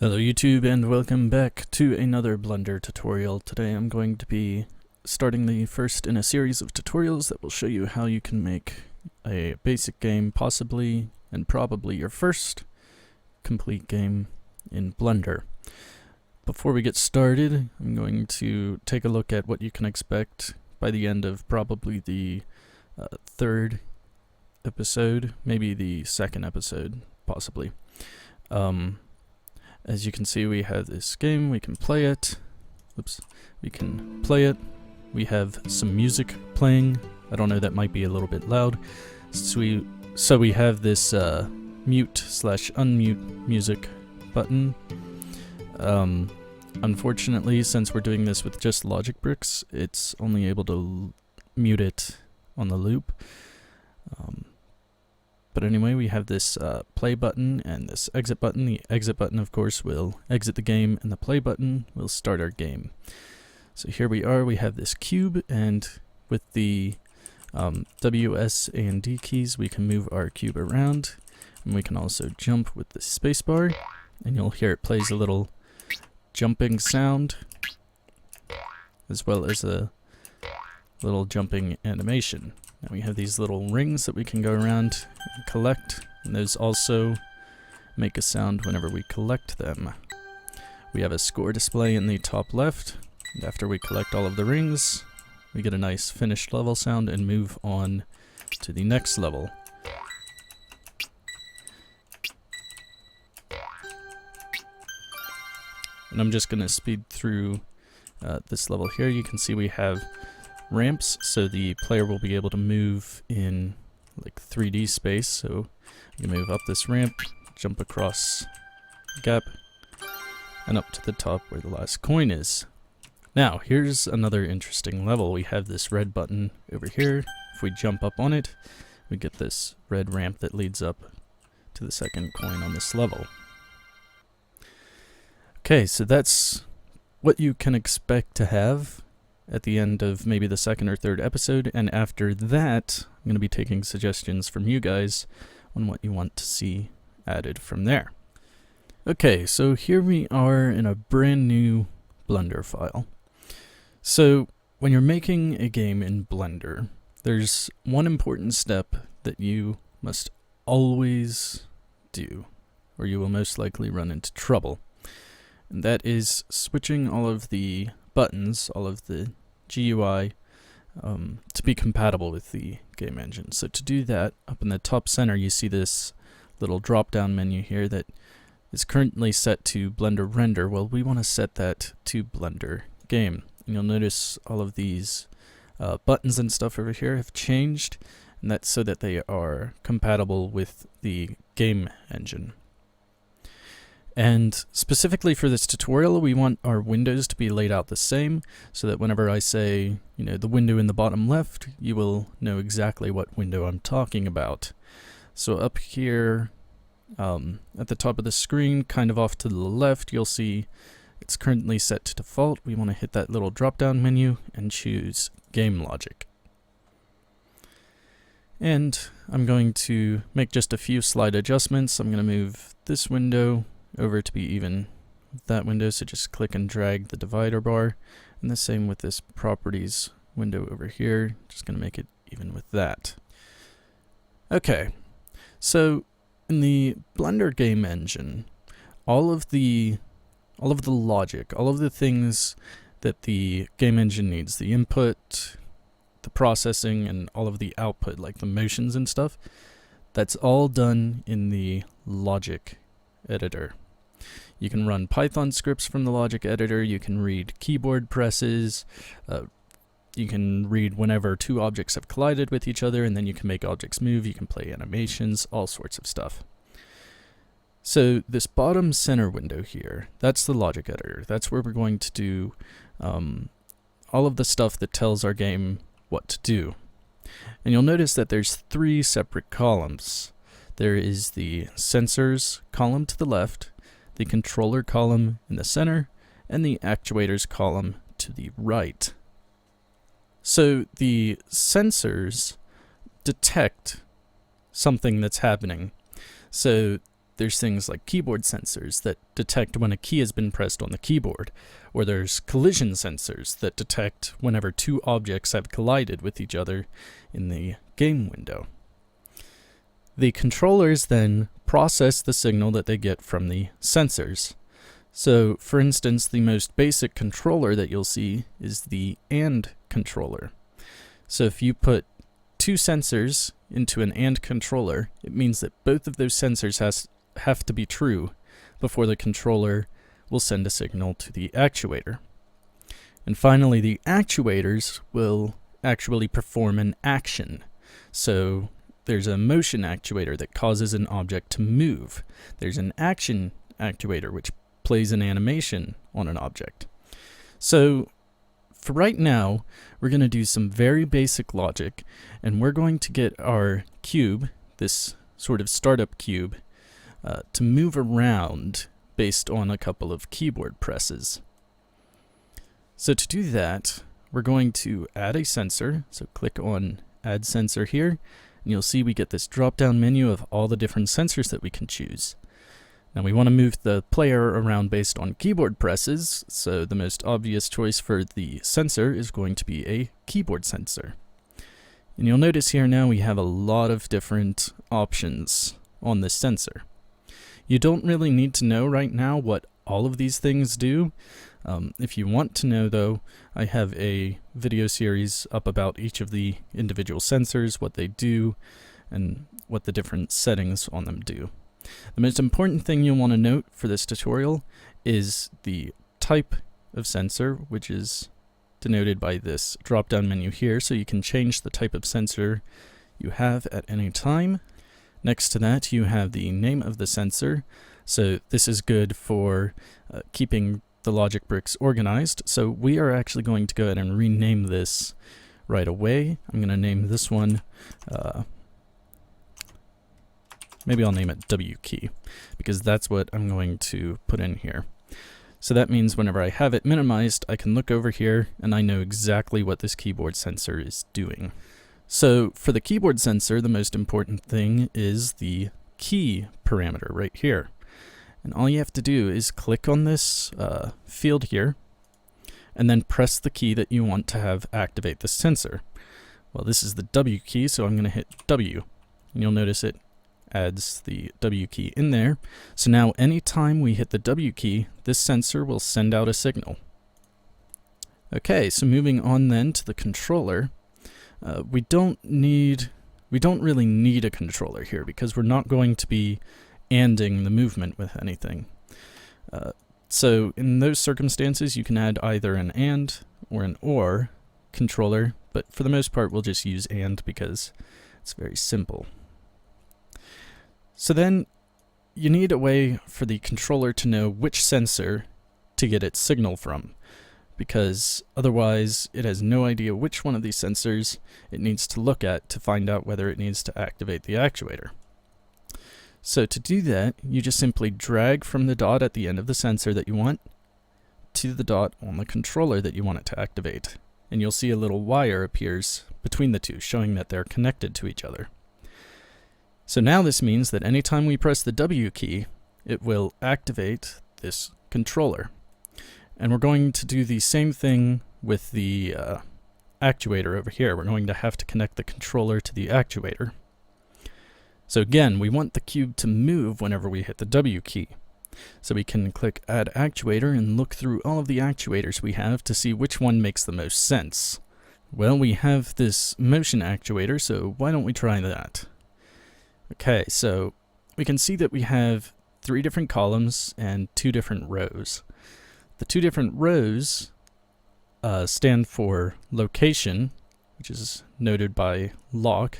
Hello YouTube and welcome back to another Blender tutorial. Today I'm going to be starting the first in a series of tutorials that will show you how you can make a basic game, possibly and probably your first complete game in Blender. Before we get started, I'm going to take a look at what you can expect by the end of probably the third episode, maybe the second episode, possibly. As you can see, we have this game, we can play it. We can play it. We have some music playing. I don't know, that might be a little bit loud. So we have this mute/unmute music button. Unfortunately, since we're doing this with just logic bricks, it's only able to mute it on the loop. But anyway, we have this play button and this exit button. The exit button, of course, will exit the game, and the play button will start our game. So here we are, we have this cube, and with the W, S, and D keys, we can move our cube around. And we can also jump with the spacebar, and you'll hear it plays a little jumping sound, as well as a little jumping animation. And we have these little rings that we can go around and collect, and those also make a sound whenever we collect them. We have a score display in the top left, and after we collect all of the rings, we get a nice finished level sound and move on to the next level. And I'm just going to speed through this level here. You can see we have ramps, so the player will be able to move in like 3D space. So you move up this ramp, jump across the gap, and up to the top where the last coin is. Now, here's another interesting level. We have this red button over here. If we jump up on it, we get this red ramp that leads up to the second coin on this level. Okay, so that's what you can expect to have at the end of maybe the second or third episode, and after that I'm going to be taking suggestions from you guys on what you want to see added from there. Okay, so here we are in a brand new Blender file. So when you're making a game in Blender, there's one important step that you must always do, or you will most likely run into trouble, and that is switching all of the buttons, all of the GUI, to be compatible with the game engine. So to do that, up in the top center you see this little drop down menu here that is currently set to Blender Render. Well, we want to set that to Blender Game. And you'll notice all of these buttons and stuff over here have changed, and that's so that they are compatible with the game engine. And specifically for this tutorial, we want our windows to be laid out the same, so that whenever I say, the window in the bottom left, you will know exactly what window I'm talking about. So up here at the top of the screen, kind of off to the left, you'll see it's currently set to default. We want to hit that little drop-down menu and choose Game Logic. And I'm going to make just a few slight adjustments. I'm going to move this window over to be even with that window, so just click and drag the divider bar, and the same with this properties window over here, just going to make it even with that. Okay, so in the Blender game engine, all of the logic, all of the things that the game engine needs, the input, the processing, and all of the output, like the motions and stuff, that's all done in the logic editor. You can run Python scripts from the logic editor, you can read keyboard presses, you can read whenever two objects have collided with each other, and then you can make objects move, you can play animations, all sorts of stuff. So this bottom center window here, that's the logic editor. That's where we're going to do all of the stuff that tells our game what to do. And you'll notice that there's three separate columns. There is the sensors column to the left, the controller column in the center, and the actuators column to the right. So the sensors detect something that's happening. So there's things like keyboard sensors that detect when a key has been pressed on the keyboard, or there's collision sensors that detect whenever two objects have collided with each other in the game window. The controllers then process the signal that they get from the sensors. So, for instance, the most basic controller that you'll see is the AND controller. So if you put two sensors into an AND controller, it means that both of those sensors have to be true before the controller will send a signal to the actuator. And finally, the actuators will actually perform an action. So there's a motion actuator that causes an object to move. There's an action actuator which plays an animation on an object. So for right now, we're going to do some very basic logic, and we're going to get our cube, this sort of startup cube, to move around based on a couple of keyboard presses. So to do that, we're going to add a sensor. So click on Add Sensor here, and you'll see we get this drop-down menu of all the different sensors that we can choose. Now we want to move the player around based on keyboard presses, so the most obvious choice for the sensor is going to be a keyboard sensor. And you'll notice here now we have a lot of different options on this sensor. You don't really need to know right now what all of these things do. If you want to know though, I have a video series up about each of the individual sensors, what they do, and what the different settings on them do. The most important thing you'll want to note for this tutorial is the type of sensor, which is denoted by this drop-down menu here, so you can change the type of sensor you have at any time. Next to that, you have the name of the sensor, so this is good for keeping the logic bricks organized. So we are actually going to go ahead and rename this right away. I'm going to name this one maybe I'll name it W key, because that's what I'm going to put in here. So that means whenever I have it minimized, I can look over here and I know exactly what this keyboard sensor is doing. So for the keyboard sensor, the most important thing is the key parameter right here. And all you have to do is click on this field here and then press the key that you want to have activate the sensor. Well, this is the W key, so I'm going to hit W, and you'll notice it adds the W key in there. So now anytime we hit the W key, this sensor will send out a signal. Okay, so moving on then to the controller, we don't really need a controller here because we're not going to be anding the movement with anything. So in those circumstances, you can add either an AND or an OR controller, but for the most part, we'll just use AND because it's very simple. So then you need a way for the controller to know which sensor to get its signal from, because otherwise it has no idea which one of these sensors it needs to look at to find out whether it needs to activate the actuator. So to do that, you just simply drag from the dot at the end of the sensor that you want to the dot on the controller that you want it to activate. And you'll see a little wire appears between the two, showing that they're connected to each other. So now this means that anytime we press the W key, it will activate this controller. And we're going to do the same thing with the actuator over here. We're going to have to connect the controller to the actuator. So again, we want the cube to move whenever we hit the W key. So we can click Add Actuator and look through all of the actuators we have to see which one makes the most sense. Well, we have this motion actuator, so why don't we try that? Okay, so we can see that we have 3 different columns and 2 different rows. The 2 different rows stand for location, which is noted by lock,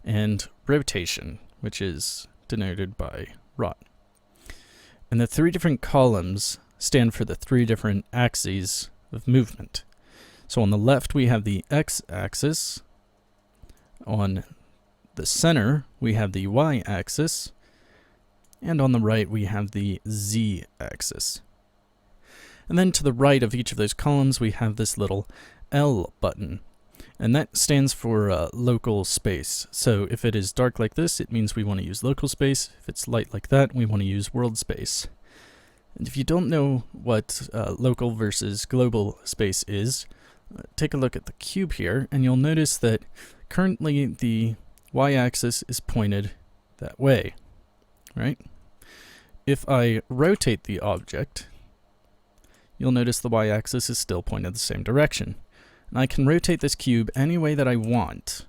and rotation, which is denoted by rot. And the 3 different columns stand for the 3 different axes of movement. So on the left we have the x-axis, on the center we have the y-axis, and on the right we have the z-axis. And then to the right of each of those columns we have this little L button. And that stands for local space. So if it is dark like this, it means we want to use local space. If it's light like that, we want to use world space. And if you don't know what local versus global space is, take a look at the cube here, and you'll notice that currently the y-axis is pointed that way, right? If I rotate the object, you'll notice the y-axis is still pointed the same direction. And I can rotate this cube any way that I want,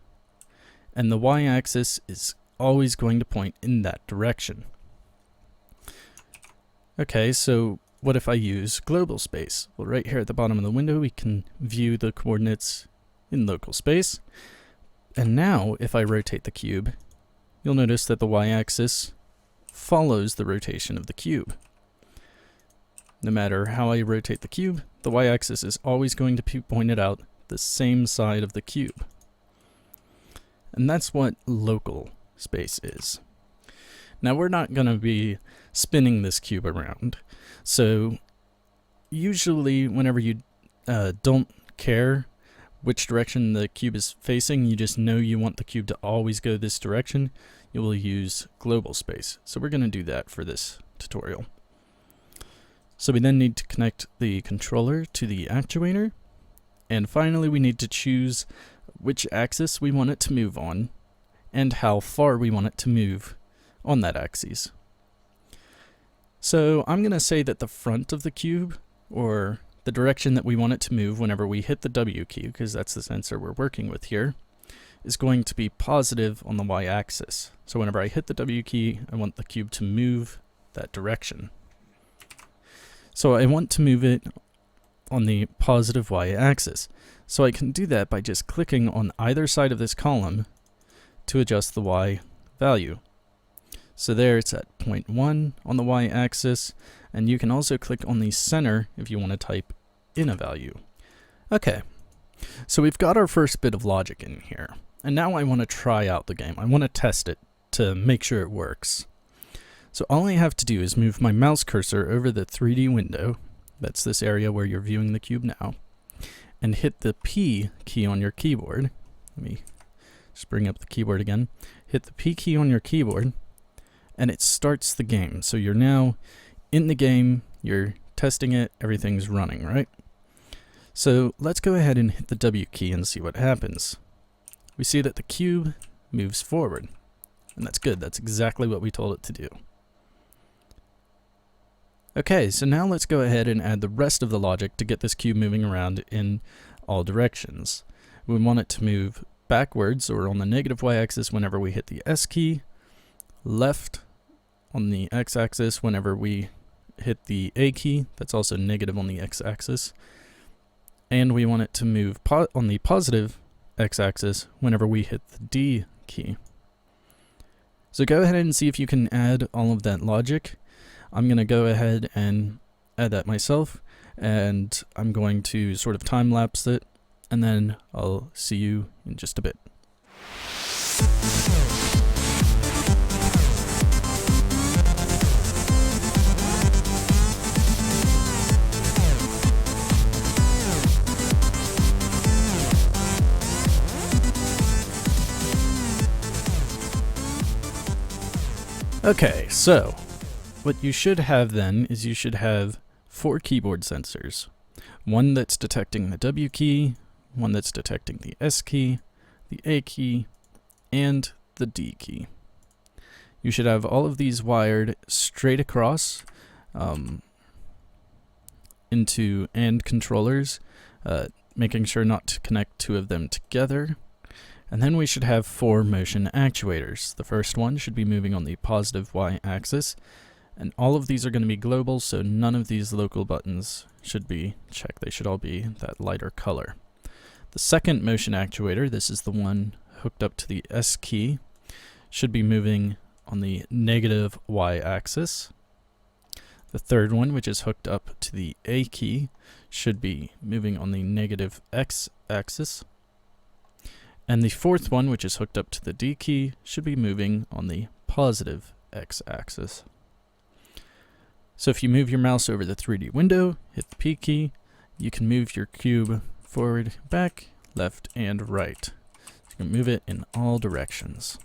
and the y-axis is always going to point in that direction. Okay, so what if I use global space? Well, right here at the bottom of the window, we can view the coordinates in local space. And now, if I rotate the cube, you'll notice that the y-axis follows the rotation of the cube. No matter how I rotate the cube, the y-axis is always going to be pointed out the same side of the cube. And that's what local space is. Now we're not going to be spinning this cube around. So usually whenever you don't care which direction the cube is facing, you just know you want the cube to always go this direction, you will use global space. So we're going to do that for this tutorial. So we then need to connect the controller to the actuator. And finally, we need to choose which axis we want it to move on and how far we want it to move on that axis. So I'm going to say that the front of the cube, or the direction that we want it to move whenever we hit the W key, because that's the sensor we're working with here, is going to be positive on the y-axis. So whenever I hit the W key, I want the cube to move that direction. So I want to move it on the positive y-axis. So I can do that by just clicking on either side of this column to adjust the y value. So there it's at 0.1 on the y-axis, and you can also click on the center if you want to type in a value. Okay, so we've got our first bit of logic in here, and now I want to try out the game. I want to test it to make sure it works. So all I have to do is move my mouse cursor over the 3D window, that's this area where you're viewing the cube now, and hit the P key on your keyboard. Let me just bring up the keyboard again. Hit the P key on your keyboard, and it starts the game. So you're now in the game, you're testing it, everything's running, right? So let's go ahead and hit the W key and see what happens. We see that the cube moves forward, and that's good. That's exactly what we told it to do. Okay, so now let's go ahead and add the rest of the logic to get this cube moving around in all directions. We want it to move backwards, or on the negative y-axis whenever we hit the S key, left on the x-axis whenever we hit the A key, that's also negative on the x-axis, and we want it to move on the positive x-axis whenever we hit the D key. So go ahead and see if you can add all of that logic. I'm going to go ahead and add that myself, and I'm going to sort of time-lapse it, and then I'll see you in just a bit. Okay, so what you should have then is you should have 4 keyboard sensors. One that's detecting the W key, one that's detecting the S key, the A key, and the D key. You should have all of these wired straight across into AND controllers, making sure not to connect 2 of them together. And then we should have 4 motion actuators. The first one should be moving on the positive y-axis, and all of these are going to be global, so none of these local buttons should be checked. They should all be that lighter color. The second motion actuator, this is the one hooked up to the S key, should be moving on the negative y-axis. The third one, which is hooked up to the A key, should be moving on the negative x-axis. And the fourth one, which is hooked up to the D key, should be moving on the positive x-axis. So if you move your mouse over the 3D window, hit the P key, you can move your cube forward, back, left, and right. You can move it in all directions.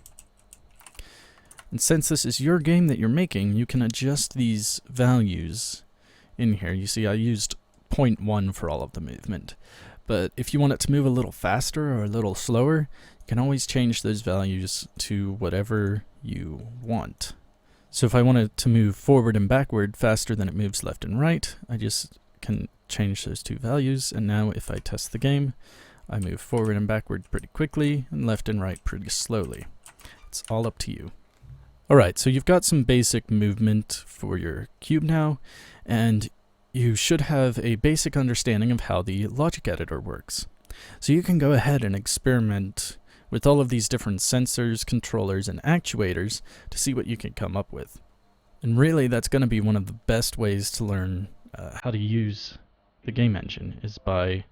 And since this is your game that you're making, you can adjust these values in here. You see I used 0.1 for all of the movement. But if you want it to move a little faster or a little slower, you can always change those values to whatever you want. So if I want it to move forward and backward faster than it moves left and right, I just can change those two values. And now if I test the game, I move forward and backward pretty quickly and left and right pretty slowly. It's all up to you. Alright, so you've got some basic movement for your cube now, and you should have a basic understanding of how the logic editor works. So you can go ahead and experiment with all of these different sensors, controllers, and actuators to see what you can come up with. And really, that's going to be one of the best ways to learn how to use the game engine, is by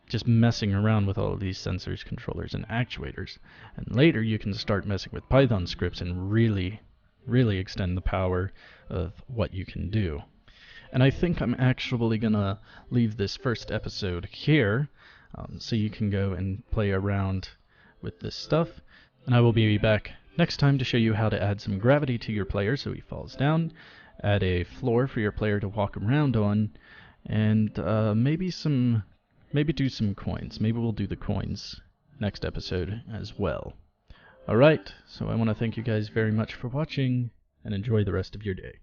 just messing around with all of these sensors, controllers, and actuators. And later you can start messing with Python scripts and really extend the power of what you can do. And I think I'm actually gonna leave this first episode here, so you can go and play around with this stuff. And I will be back next time to show you how to add some gravity to your player so he falls down, add a floor for your player to walk around on, and maybe do some coins. Maybe we'll do the coins next episode as well. Alright, so I want to thank you guys very much for watching, and enjoy the rest of your day.